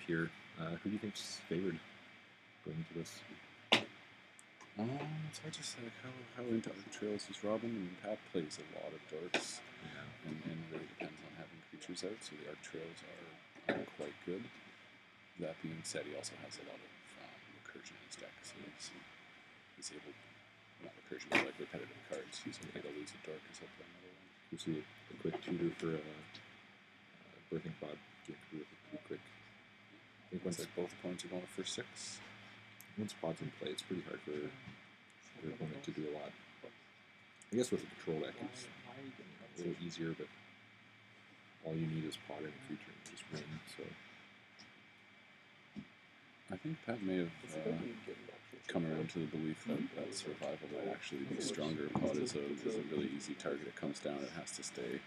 here. Who do you think's favored going into this? It's hard to say how into Arc Trails is Robin. I mean, Pat plays a lot of dorks, and really depends on having creatures out, so the Arc Trails are quite good. That being said, he also has a lot of recursion in his deck, so he's able, not recursion, but like repetitive cards. He's okay to lose a dork as he'll play another one. You see a quick tutor for Birthing Pod. Get through it pretty quick. I think once both opponents are going for 6. Once Pod's in play, it's pretty hard for your opponent to do a lot. I guess with a control deck, it's a little easier, but all you need is Pod and a creature and just win. So I think Pat may have come around to the belief that survival might actually be stronger. Pod is a really easy target. It comes down, it has to stay.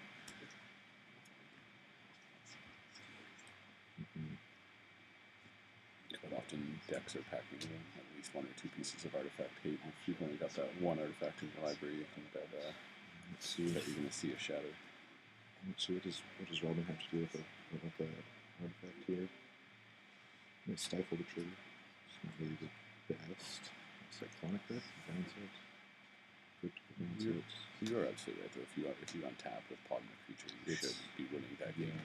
Quite often decks are packing at least 1 or 2 pieces of artifact hate. If you've only got that one artifact in your library, you can bet let's see that you're going to see a shadow. Let's see what does Robin have to do with the artifact here. I'm going to stifle the trigger. It's not really the best. Cyclonic Breath, bounce it. You're absolutely right, though. If you untap with Pod and a creature, you should be winning that game.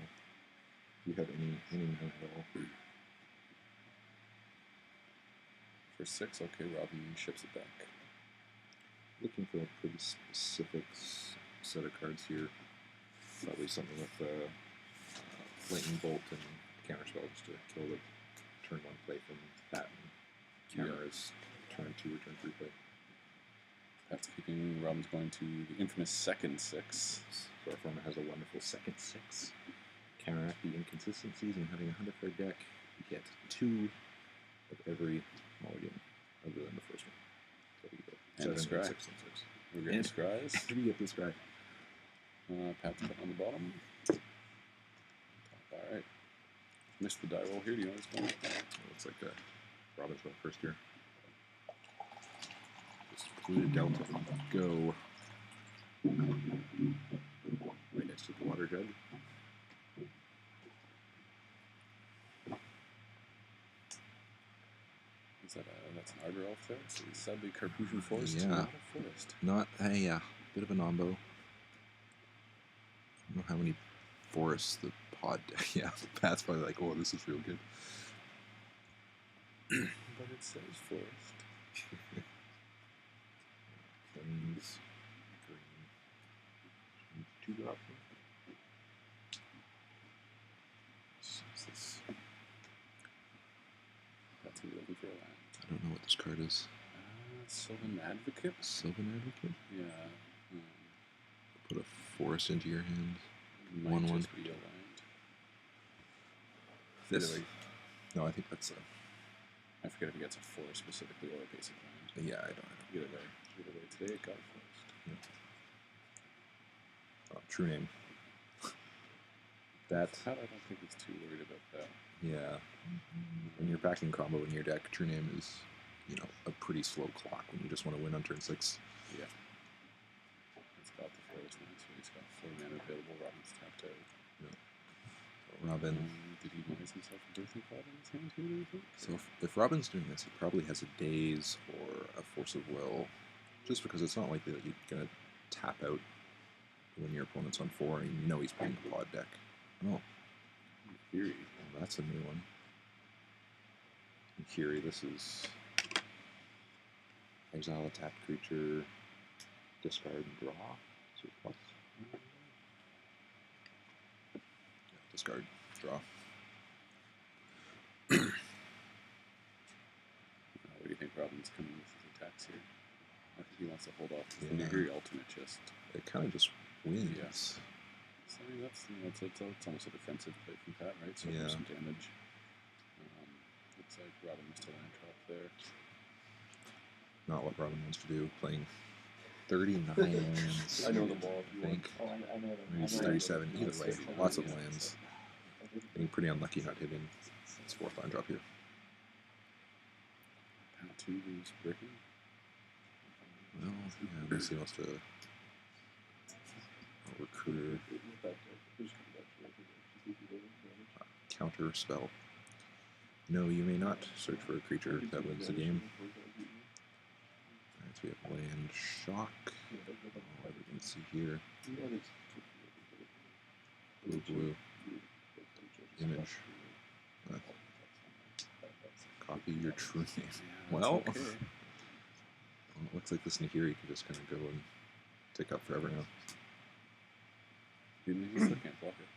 Do you have any mana at all? For 6, okay, Robin ships it back. Looking for a pretty specific set of cards here. Probably something with Lightning Bolt and Counterspell just to kill the turn 1 play from Pat and Camera's turn 2 or turn 3 play. Pat's keeping, Robin's going to the infamous second 6. So our format has a wonderful second 6. Counteract the inconsistencies and having a 100 deck, you get 2 of every mulligan other than the first one. So we go and 7, scry. 6, and 6. We're getting scries. We get the scry. Pat's put on the bottom. Alright. Missed the die roll here. Do you know what's going on? Looks like Robin's going first here. Just included Delta. Go. Right next to the water jug. That's an Arbor Elf there. So sadly, Carpusian Forest. Yeah. Not a forest. Not a bit of a nombo. I don't know how many forests the Pod. Yeah, Pat's probably like, oh, this is real good. But it says forest. Plains, green. 2 drop. What's this? That's gonna be looking for a land. I don't know what this card is. Sylvan Advocate? Sylvan Advocate? Yeah. Put a forest into your hand. Might 1/1. just be a land. This. No, I think that's a. I forget if it gets a forest specifically or a basic land. Yeah, I don't. Either way. Today it got a forest. Yeah. True name. That. I don't think he's too worried about that. Yeah. When you're packing combo in your deck, True Name is, a pretty slow clock when you just want to win on turn 6. Yeah. It's got the forest now, so he's got 4 mana available. Robin's tapped out. Yeah. Robin. Did he minus himself a Birthing Pod in his hand here, do you think? So if Robin's doing this, he probably has a Daze or a Force of Will, just because it's not likely that you're going to tap out when your opponent's on 4 and you know he's playing a Pod deck. Oh. In theory. Well, that's a new one. In theory, this is exile a tapped creature, discard and draw. So plus. Yeah, discard, draw. What do you think Robin's coming with his attacks here? I think he wants to hold off. Yeah. The Nigiri ultimate just. It kind of just wins. Yeah. So I mean, that's it's almost a defensive play from Pat, right? So Yeah. some damage. Looks like Robin missed a land trap there. Not what Robin wants to do. Playing 39 lands. I know them all. I think. Oh, I know them. Maybe it's 37. Either way, lots of lands. Being pretty unlucky not hitting its 4th land drop here. Pat 2 is breaking. Well, yeah, unless he wants to recruiter, counter spell. No, you may not search for a creature that wins the game. Alright, so we have land shock. Oh, everything you see here. Blue. Image. Copy your true name. Well, okay. It looks like this Nahiri can just kind of go and take up forever now. You still can't block it.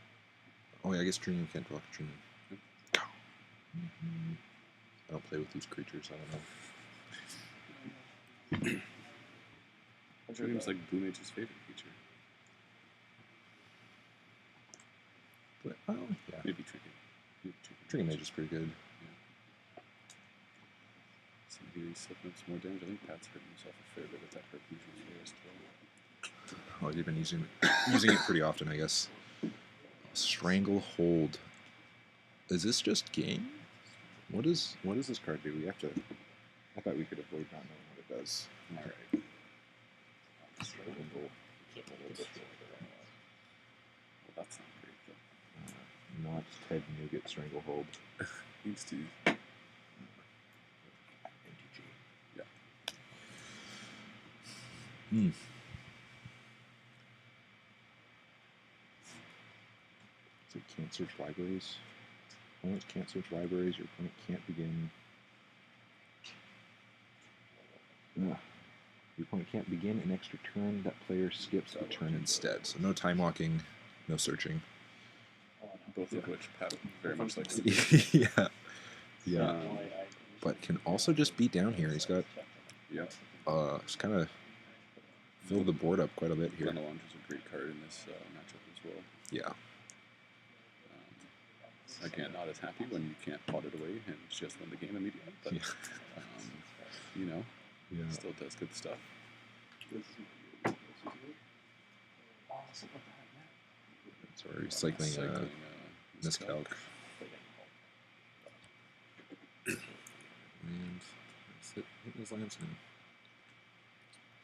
Oh yeah, I guess True Name can't block True Name. Yep. I don't play with these creatures, I don't know. True Name's like Blue Mage's favorite creature. But, well, yeah. Maybe Trinket. Trinket Mage is pretty good. So he's slipping up some more damage. I think Pat's hurting himself a fair bit with that Perfusion Forest. Oh, you've been using it pretty often, I guess. Stranglehold. Is this just game? What does this card do? We have to. I thought we could avoid not knowing what it does. All right. Strangle. Well, that's not great though. Not Ted Nougat Stranglehold. Needs to. Yeah. So can't search libraries. Opponents can't search libraries. Your opponent can't begin. Your opponent can't begin an extra turn. That player skips a turn instead. So no time walking, no searching. Both of which Pat very much likes. Yeah. But can also just beat down here. He's got. Just kind of fill the board up quite a bit here. Highlander is a great card in this matchup as well. Yeah. Again, not as happy when you can't pot it away and just win the game immediately, but still does good stuff. Sorry, cycling miscalc. And that's it. Hitting his lands now.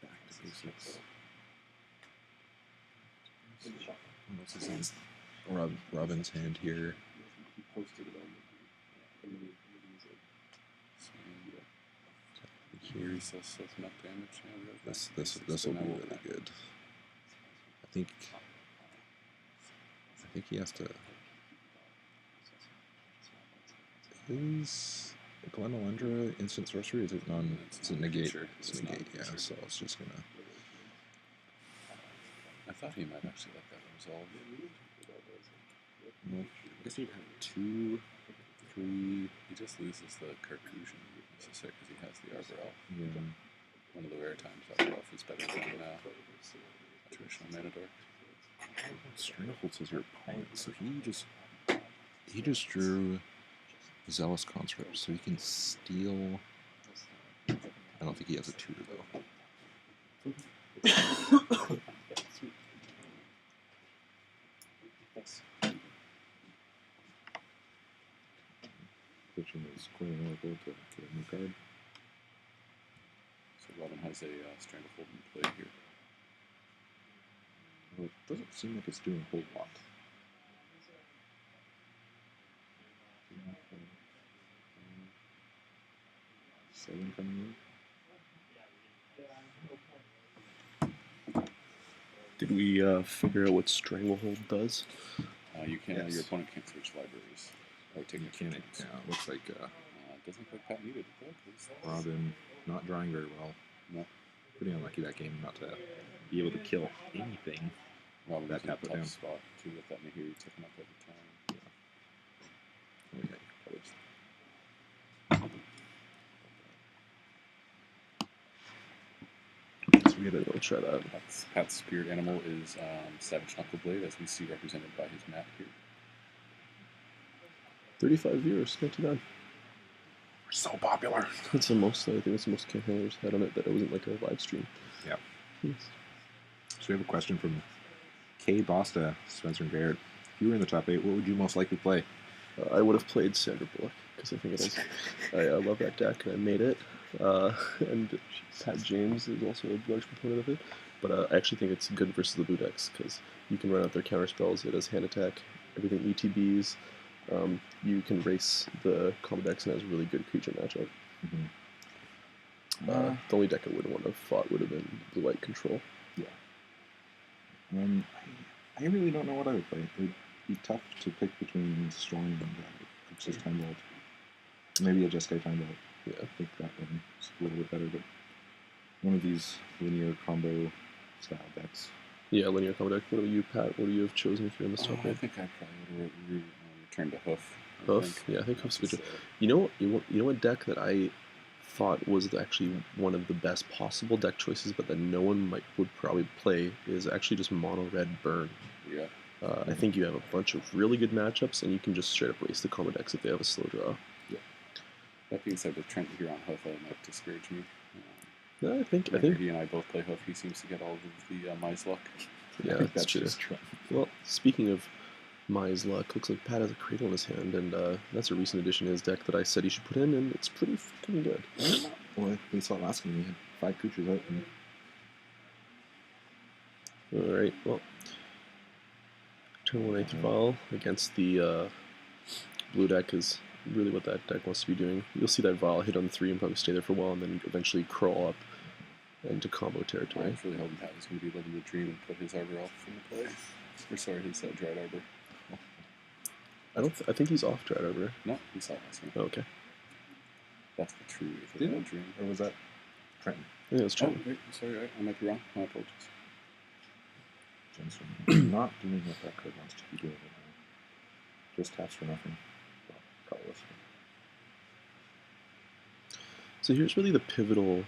Back to basics. What else is in Robin's hand here? Here he still soaking up damage. This will be really good. I think he has to. Is Highlander instant sorcery? Is it non? It's a negate. Sure. It's negate. Yeah. So it's just gonna. I thought he might actually let that resolve. Well, I guess he'd have 2, 3. He just loses the Carcousian necessary because he has the Arbor Elf. Yeah. One of the rare times Arbor Elf is better than a traditional Matador. Stranglehold says your opponent, so he just drew Zealous Conscript, so he can steal. I don't think he has a tutor though. Pitching his Queen Oracle to get a new card. So Robin has a Stranglehold in play here. Well, it doesn't seem like it's doing a whole lot. Seven coming in. Did we figure out what Stranglehold does? You can. Your opponent can't search libraries or take Mechanic. Yeah, it looks like doesn't look like Pat needed it though. Robin not drawing very well. No. Pretty unlucky that game not to be able to kill anything. Robin that that put tough down. spot too with that Nahiri taking up every time. Oh yeah, probably. So we gotta go try that. Pat's spirit animal is Savage Knuckleblade, as we see represented by his mat here. 35 viewers, not too bad. We're so popular. That's the most. I think that's the most campaigners had on it. That it wasn't like a live stream. Yeah. Yes. So we have a question from K. Bosta, Spencer and Barrett. If you were in the top 8, what would you most likely play? I would have played Sandra Bullock because I think it is. I love that deck and I made it. And Pat James is also a large proponent of it. But I actually think it's good versus the blue decks because you can run out their counter spells. It has hand attack, everything ETBs. you can race the combo decks and has a really good creature matchup. The only deck I wouldn't want to have fought would have been blue-white control. Yeah. I really don't know what I would play. It would be tough to pick between Storm and just Time Vault. Maybe a Jeskai Time Vault. Yeah. I think that one is a little bit better, but one of these linear combo style decks. Yeah, linear combo deck. What about you, Pat? What do you have chosen if you're in this top I eight? think I probably would have returned to Hoof. Hoof? Yeah, I think Hoof's good. You know what deck that I thought was actually one of the best possible deck choices, but that no one would probably play is actually just mono red burn. Yeah. I think you have a bunch of really good matchups, and you can just straight up race the combo decks if they have a slow draw. Yeah. That being said, with Trent here on Hoof, that might discourage me. No, I think he and I both play Hoof. He seems to get all of the Mize luck. Yeah, that's true. Well, speaking of Mize luck, looks like Pat has a Cradle in his hand, and that's a recent addition to his deck that I said he should put in, and it's pretty fucking good. Well, we saw last game, we had 5 creatures out. Alright, well, turn 1 Aether Vial against the blue deck is really what that deck wants to be doing. You'll see that Vial hit on 3 and probably stay there for a while, and then eventually crawl up into combo territory. I was really hoping Pat was going to be living the dream and put his Arbor Elf into play. Or sorry, his Dried Arbor. I think he's off Dried Arbor. No, he saw it last game. Oh, okay. That's the true dream. Or was that Trenton? I think it was Trenton. Oh, wait, sorry, I might be wrong. My apologies. Jensen not doing what that card wants to be doing right now. Just taps for nothing. Well, colorless. So here's really the pivotal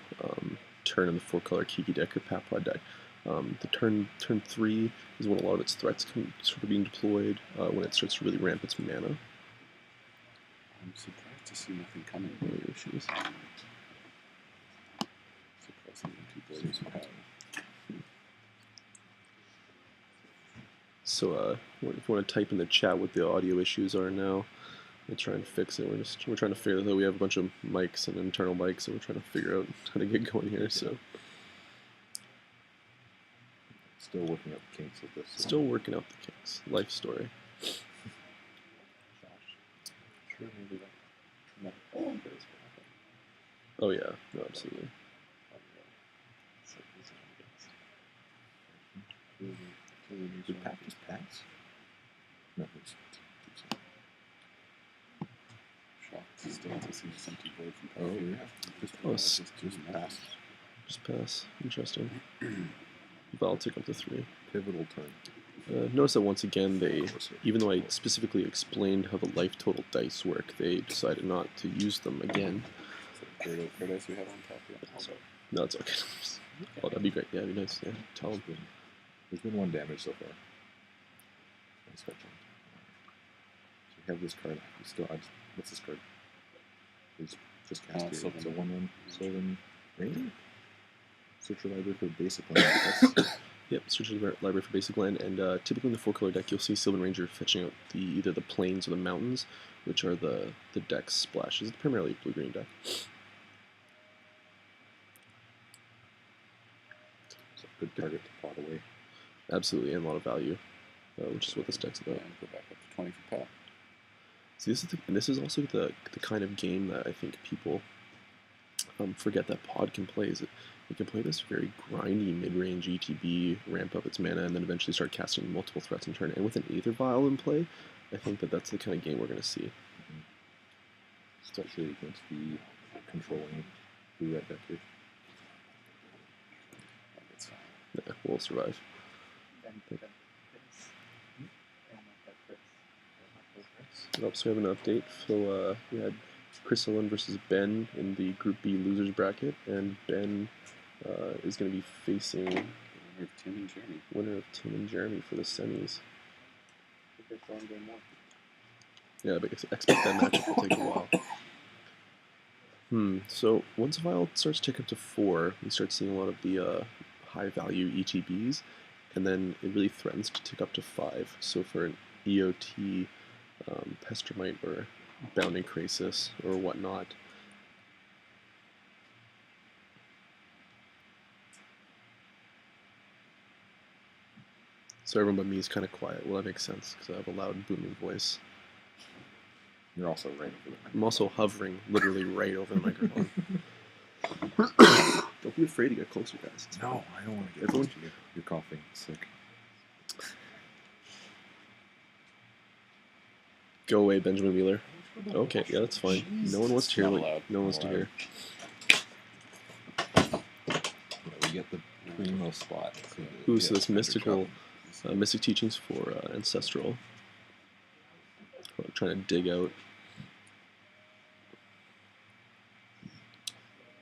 turn in the 4-color Kiki deck or Papod deck. The turn 3 is when a lot of its threats can sort of being deployed, when it starts to really ramp its mana. I'm surprised to see nothing coming. What are your issues? Surprisingly, people are using power. So if you want to type in the chat what the audio issues are now, we're trying to fix it. We're trying to figure out that we have a bunch of mics and internal mics, so we're trying to figure out how to get going here. So still working out the kinks with this. Still working out the kinks. Life story. Sure, maybe that. Oh yeah, no, absolutely. Did Pat just pass? No, it's shocked still to see this empty board from Pat. oh yeah. Just pass. Just pass. Interesting. Val take up to 3. Pivotal turn. Notice that once again, even though I specifically explained how the life total dice work, they decided not to use them again. Fair dice we have on top, yeah. So, no, it's okay. Oh, that'd be great. Yeah, that'd be nice. Yeah, tell them. There's been 1 damage so far. So we have this card. We still have, what's this card? It's just cast here. It's a 1/1 Sylvan Rain. Search your library for basic land. Yep, search your library for basic land, and typically in the 4-color deck, you'll see Sylvan Ranger fetching out either the plains or the mountains, which are the deck splashes. It's primarily a blue-green deck. It's a good target to pot away. Absolutely, and a lot of value, which is what this deck's about. And go back up to 20 for Pat. See, this is also the kind of game that I think people forget that Pod can play. Is it can play this very grindy mid-range ETB, ramp up its mana, and then eventually start casting multiple threats in turn. And with an Aether Vial in play, I think that's the kind of game we're going to see. Especially against the controlling blue-red deck here. Yeah, we'll survive. Oh, so we have an update. So we had Chris Owen versus Ben in the Group B losers bracket, and Ben is going to be facing winner of Tim and Jeremy for the semis. Yeah, but expect that matchup will take a while. So once Vial starts to tick up to 4, we start seeing a lot of the high value ETBs, and then it really threatens to tick up to 5. So for an EOT, Pestermite, or Bounding Crisis, or whatnot, so everyone but me is kind of quiet. Well, that makes sense, because I have a loud, booming voice. You're also right over the microphone. I'm also hovering literally right over the microphone. Don't be afraid to get closer, guys. It's No, I don't want to get Everyone- close to you. You're coughing. Sick. Go away, Benjamin Wheeler. Okay, yeah, that's fine. No one wants to hear. Not What, allowed. no one wants to Not hear. Yeah, we get the primo spot. Ooh, so this Thunder mystical, Cup. mystic teachings for ancestral. Trying to dig out.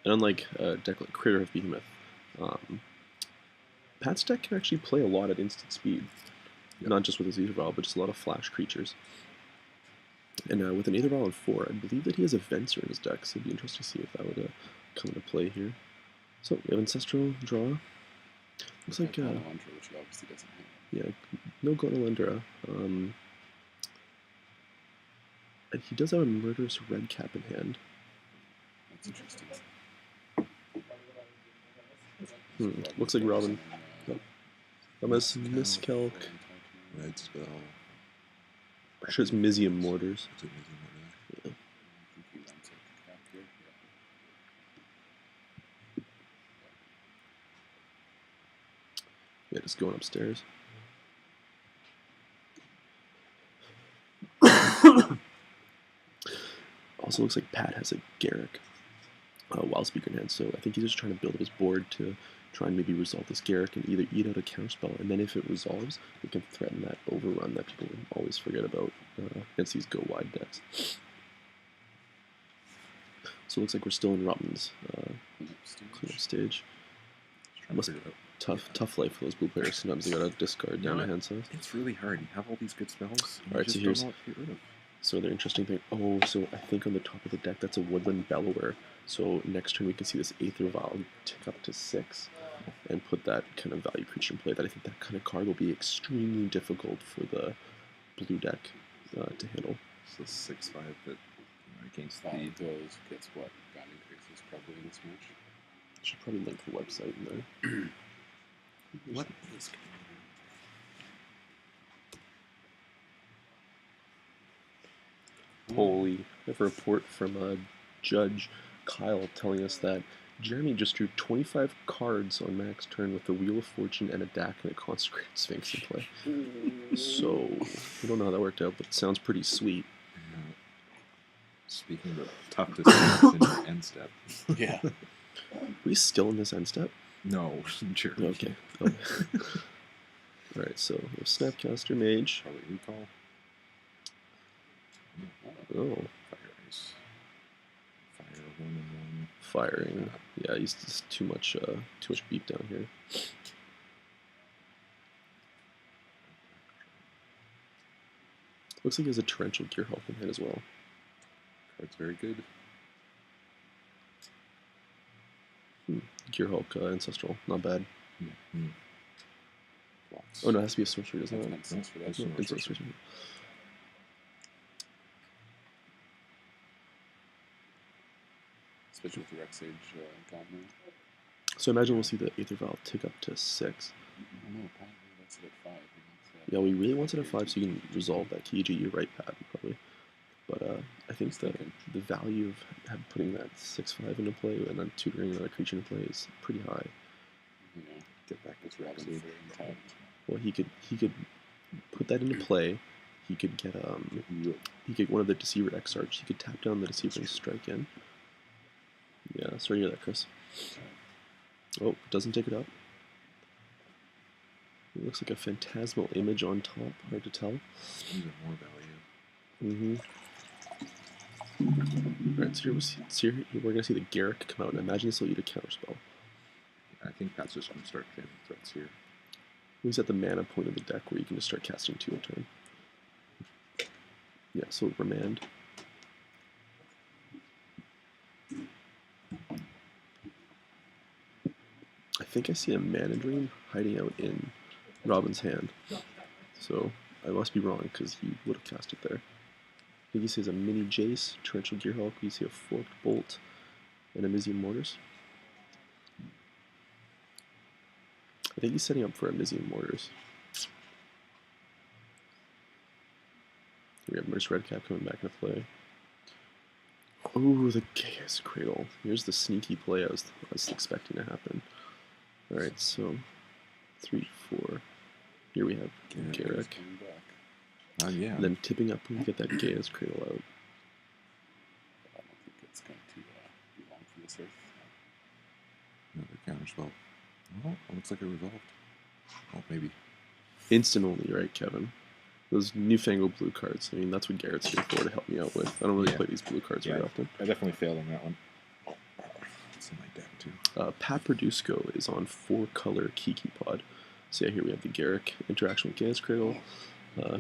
And unlike a deck like Critter of Behemoth, Pat's deck can actually play a lot at instant speed. Yep. Not just with his Aether Vial, but just a lot of flash creatures. And with an Aether Vial on 4, I believe that he has a Venser in his deck, so it'd be interesting to see if that would come into play here. So we have Ancestral, draw. Looks like, Highlander, which he obviously doesn't have. yeah, no Highlander. He does have a Murderous Red Cap in hand. That's interesting. Looks like Robin. Miscalc. Red spell. Pretty sure it's Mizium Mortars. Is it Mizium Mortar? Yeah. Yeah, just going upstairs. Also looks like Pat has a Garrick Wild Speaker in hand, so I think he's just trying to build up his board to try and maybe resolve this Garrick and either eat out a counterspell, and then if it resolves, we can threaten that overrun that people always forget about against these go wide decks. So it looks like we're still in Robin's cleanup stage. Must be tough life for those blue players. Sometimes they gotta discard down a hand size. It's really hard. You have all these good spells. And Alright, you so just here's don't know what to get rid of. so the interesting thing. Oh, so I think on the top of the deck that's a Woodland Bellower. So next turn we can see this Aether Vial tick up to 6 and put that kind of value creature in play. That I think that kind of card will be extremely difficult for the blue deck to handle. So 6/5 that against One the of those gets what? Bound increases probably in this match. Should probably link the website in there. what is Holy, I have a report from Judge Kyle telling us that Jeremy just drew 25 cards on Mac's turn with the Wheel of Fortune and a DAC and a Consecrated Sphinx in play. So, we don't know how that worked out, but it sounds pretty sweet. Speaking of tough decisions in your end step. Yeah. Are we still in this end step? No, sure. Okay. Oh. Alright, so we have Snapcaster Mage. Probably recall. Oh, Fire ice. Fire 1/1. firing. Yeah, he's just too much beat down here. Looks like he has a Torrential Gearhulk in hand as well. Card's very good. Gearhulk Ancestral, not bad. Mm-hmm. Blocks. Oh no, it has to be a sorcery, doesn't That's it? makes sense for that. No, No, it's a sorcery. sorcery. Especially with the Rex Age Gauntlet. So I imagine we'll see the Aether Vial tick up to 6. Oh no, probably that's it at 5. Yeah, we really want it at 5 so you can resolve that KG. You're right, Pat, probably. But I think the value of putting that 6/5 into play and then tutoring another creature into play is pretty high. You know, Get back it's to Rex Age. Age intact. Well, he could put that into play. He could get one of the Deceiver Exarchs. He could tap down the Deceiver and strike in. Yeah, sorry to hear that, Chris. Oh, doesn't take it up. It looks like a phantasmal image on top. Hard to tell. Even more value. Alright, so here we're going to see the Garrick come out, and imagine this will eat a counterspell. I think Pat's just going to start jamming threats here. He's at the mana point of the deck where you can just start casting 2 a turn. Yeah, so Remand. I think I see a Mana Dream hiding out in Robin's hand. So I must be wrong because he would have cast it there. I think he says a mini Jace, Torrential Gearhulk, you see a Forked Bolt, and a Mizium Mortars. I think he's setting up for a Mizium Mortars. We have Merce Redcap coming back into play. Ooh, the Chaos Cradle. Here's the sneaky play I was expecting to happen. Alright, so 3, 4. Here we have Garrick. Oh, yeah. And then tipping up, we get that Chaos Cradle out. I don't think it's going to be long for this Earth. Another counterspell. Oh, it looks like it resolved. Oh, maybe. Instant only, right, Kevin? Those newfangled blue cards. I mean, that's what Garrett's here for, to help me out with. I don't really play these blue cards very often. I definitely failed on that one. It's in my deck, too. Pat Produsco is on 4-color Kiki Pod. So yeah, here we have the Garrick interaction with Chaos Cradle.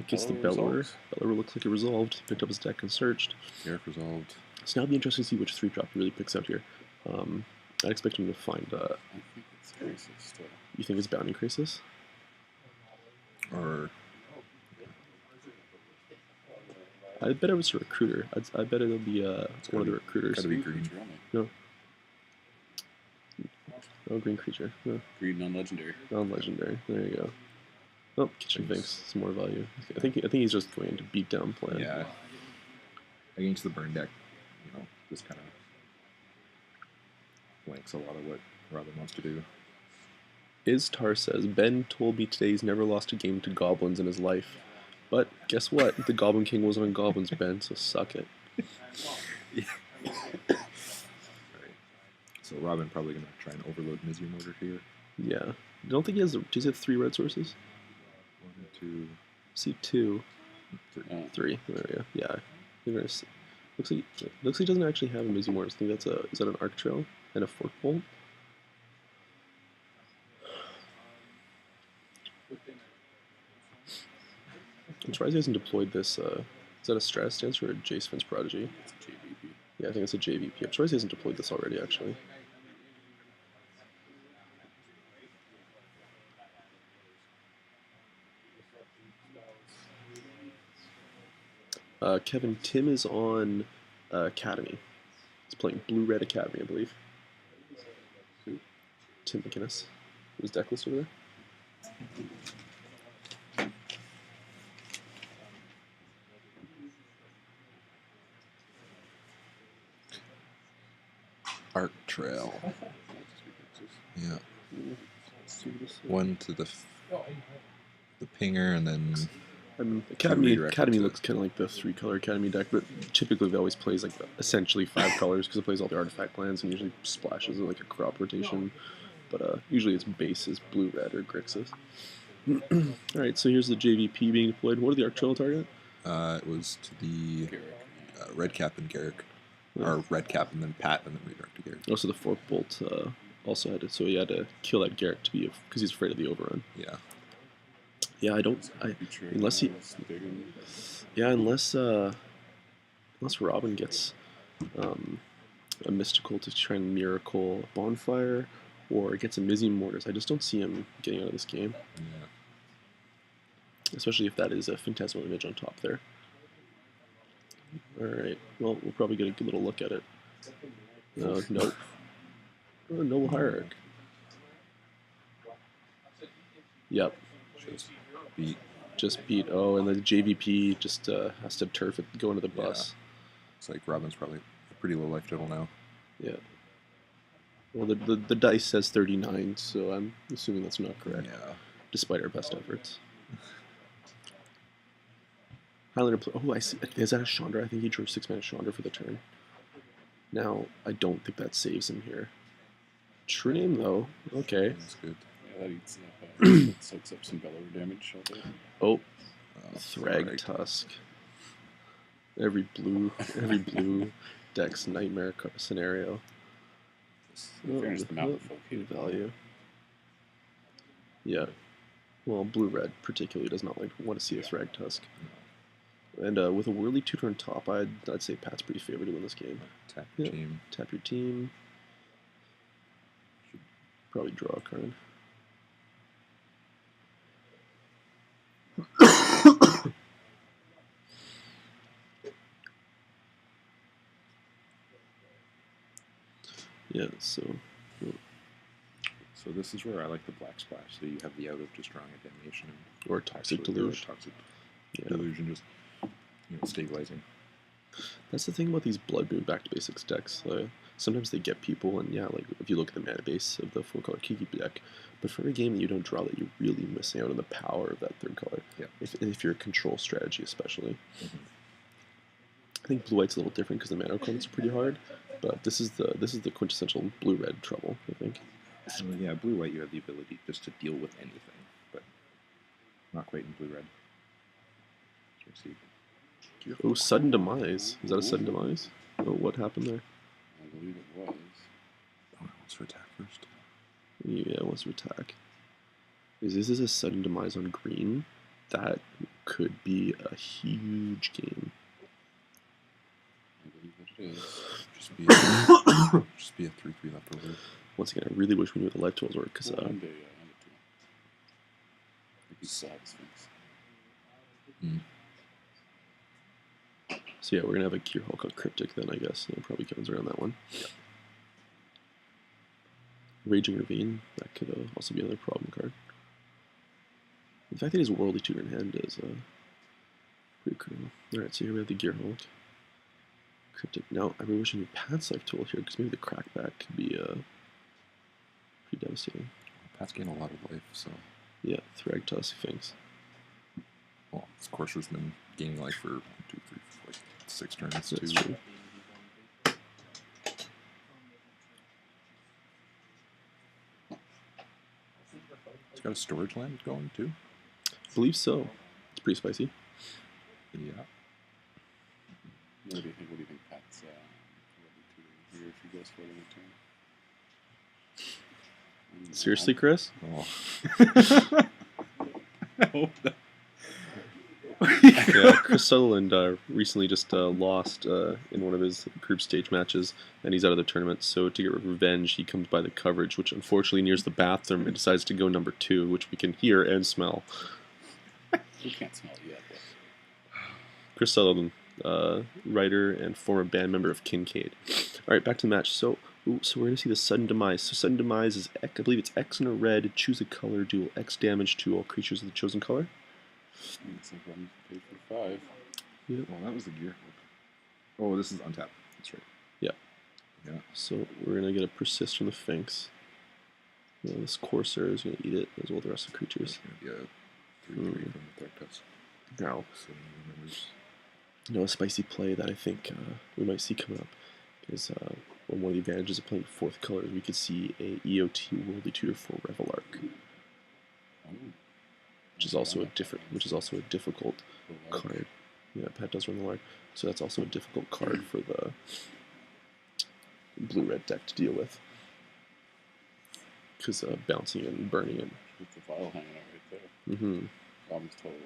Gets the Bellower. Bellower looks like it resolved. Picked up his deck and searched. Garrick resolved. So now it'll be interesting to see which 3-drop he really picks out here. I'd expect him to find... I think it's Crisis still. You think it's Bounding Crisis? Or... I bet it was a recruiter. I bet it'll be one of the recruiters. Gotta be green. No. Oh, green creature. No. Green non-legendary. Non-legendary. There you go. Oh, Kitchen Finks. Some more value. I think he's just going to beat down plan. Yeah. Against the burn deck, you know, this kind of blanks a lot of what Robin wants to do. Istar says, Ben told me today he's never lost a game to goblins in his life. But guess what? The Goblin King wasn't on goblins, Ben, so suck it. Right. So Robin probably going to try and overload Mizzy Mortar here. Yeah. I don't think he has... Does he have 3 red sources? 1, 2... See 2. 3. There we go. Yeah. Looks like he doesn't actually have a Mizzy Mortar. I think that's is that an Arc Trail and a Fork Bolt? I'm surprised he hasn't deployed this. Is that a Strat Stance or a Jace Fence Prodigy? It's a JVP. Yeah, I think it's a JVP. I'm surprised he hasn't deployed this already, actually. Kevin, Tim is on Academy. He's playing Blue-Red Academy, I believe. Who? Tim McInnes. His deck list over there. Arc Trail. Yeah. 1 to the pinger, and then... Academy looks kind of like the 3-color Academy deck, but typically it always plays like essentially 5 colors because it plays all the artifact lands and usually splashes in like a crop rotation. But usually its base is blue-red or Grixis. Alright, so here's the JVP being deployed. What are the Arc Trail target? It was to the Red Cap and Garrick. Or Red Cap and then Pat and then redirect to Garrick. Oh, so the Fork Bolt also had to... So he had to kill that Garrick to be... Because he's afraid of the overrun. Yeah. Yeah, unless he... Yeah, unless Robin gets a Mystical to try and Miracle a Bonfire, or gets a Mizzy Mortars, I just don't see him getting out of this game. Yeah. Especially if that is a Phantasmal Image on top there. Alright, well, we'll probably get a good little look at it. Nope. Oh, Noble Hierarch. Yep. Just beat. Oh, and the JVP just has to turf it, go into the bus. Yeah. It's like Robin's probably a pretty low life total now. Yeah. Well, the dice says 39, so I'm assuming that's not correct. Yeah. Despite our best efforts. Highlander. Oh, I see. Is that a Chandra? I think he drew 6-mana Chandra for the turn. Now, I don't think that saves him here. True name, though. Okay. That's good. Yeah, that eats up, soaks up some Bellower damage. Oh, Thrag Tusk. Every blue deck's nightmare scenario. Fairness, the mount value. Yeah. Well, blue-red particularly does not want to see a Thrag Tusk. And with a Whirly 2-turn top, I'd say Pat's pretty favored to win this game. Tap your team. Tap your team. Should probably draw a card. Yeah, so this is where I like the Black Splash. So you have the out of just drawing a Damnation. Or Toxic Deluge. Toxic Delusion, just stabilizing. That's the thing about these Blood Moon Back to Basics decks. Sometimes they get people, and yeah, like if you look at the mana base of the 4-color Kiki deck, but for every game that you don't draw that, you're really missing out on the power of that 3rd color. Yeah. If you're a control strategy, especially. Mm-hmm. I think blue-white's a little different because the mana requirements are pretty hard, but this is the quintessential blue-red trouble, I think. So yeah, blue-white, you have the ability just to deal with anything, but not quite in blue-red. Oh, sudden demise. Is that a sudden demise? Oh, what happened there? I believe it was. Oh, it wants to attack first. Yeah, it wants to attack. Is this a sudden demise on green? That could be a huge game. I believe it is. Just be a 3/3 left over. Once again, I really wish we knew what the life tools were, because One day, I need to. It'd be sad things. So yeah, we're gonna have a Gear Hulk on Cryptic then, I guess. And it probably comes around that one. Yeah. Raging Ravine, that could also be another problem card. The fact that he has Worldly Tutor in hand is pretty critical. Alright, so here we have the Gear Hulk. Cryptic. Now, I really wish I knew Pat's life tool here, because maybe the Crackback could be pretty devastating. Pat's gained a lot of life, so... Yeah, Thragtusk, Sphinx. Well, of course, has been gaining life for 1, 2, 3, 4, 6 turns. That's too. true. It's got a storage land going, too? I believe so. It's pretty spicy. Yeah. What do you think Pat's ready to here if he goes for it in return? Seriously, Chris? Oh. No. Yeah, Chris Sutherland recently just lost in one of his group stage matches, and he's out of the tournament. So to get revenge, he comes by the coverage, which unfortunately nears the bathroom, and decides to go number 2, which we can hear and smell. We can't smell it yet. But... Chris Sutherland, writer and former band member of Kincaid. All right, back to the match. So we're going to see the Sudden Demise. So Sudden Demise is, I believe it's X and a red, choose a color, deal X damage to all creatures of the chosen color. It's like 1 pay for 5. Yeah. Well, that was the Gear Hulk. Oh, this is untapped. That's right. Yeah. Yeah. So we're going to get a Persist from the Sphinx. This Corsair is going to eat it, as well as the rest of the creatures. It's going to be a 3/3 from the Thragtusk. Now, So remembers. a spicy play that I think we might see coming up is one of the advantages of playing 4th color is we could see a EOT Worldly Tutor for Revelark, which is also a difficult card. Yeah, Pat does run the Lark, so that's also a difficult card for the blue-red deck to deal with, because bouncing and burning it. With the vial hanging out right there. Mm-hmm. Robin's total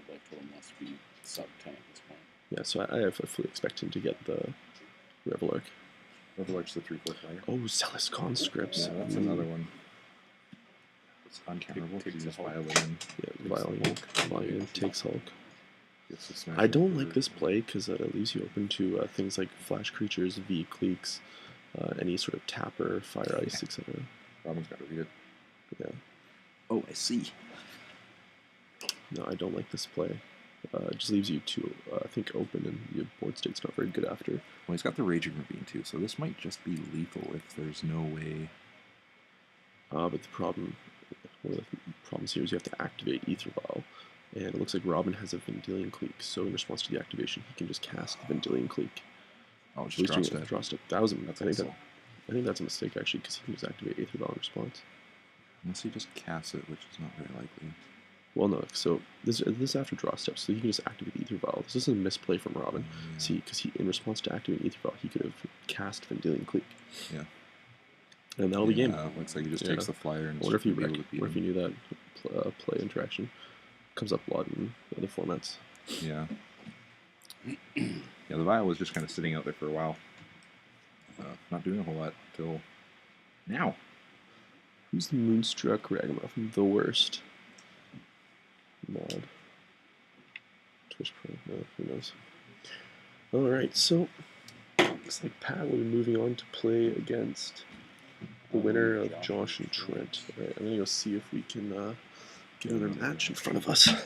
must be sub 10 at this point. Yeah, so I fully expect him to get the Revelark. Revelark's the 3/4 flyer. Oh, Zealous Conscripts. Yeah, that's another one. It's uncounterable because you just violin. Yeah, Violin takes Hulk. Gets to smash I don't it like for- this play because it leaves you open to things like Flash Creatures, V Cliques, any sort of Tapper, Fire Ice, etc. Robin's got to read it. Yeah. Oh, I see. No, I don't like this play. It just leaves you too, I think, open, and your board state's not very good after. Well, he's got the Raging Ravine too, so this might just be lethal if there's no way. But one of the problems here is you have to activate Ether Vial, and it looks like Robin has a Vendilion Clique, so in response to the activation, he can just cast the Vendilion Clique. Oh, At just least draw you step. draw step. That was That's I think that's a mistake actually, because he can just activate Aether Vial in response. Unless he just casts it, which is not very likely. Well, no. So this is after draw step, so he can just activate the Aether Vial. This isn't a misplay from Robin. Yeah. See, because in response to activating Aether Vial, he could have cast Vendilion Clique. Yeah. And that'll be game. Looks like he just Yeah. takes the flyer and I wonder if you be able to beat what if you him. knew that play interaction comes up a lot in other formats. Yeah. Yeah, the vial was just kind of sitting out there for a while. Not doing a whole lot till now. Who's the Moonstruck Ragamuffin? The worst. Mod. Twitch Pro. No, who knows. Alright, so looks like Pat will be moving on to play against the winner of Josh and Trent. Alright, I'm gonna go see if we can get another match in front of us. Yeah.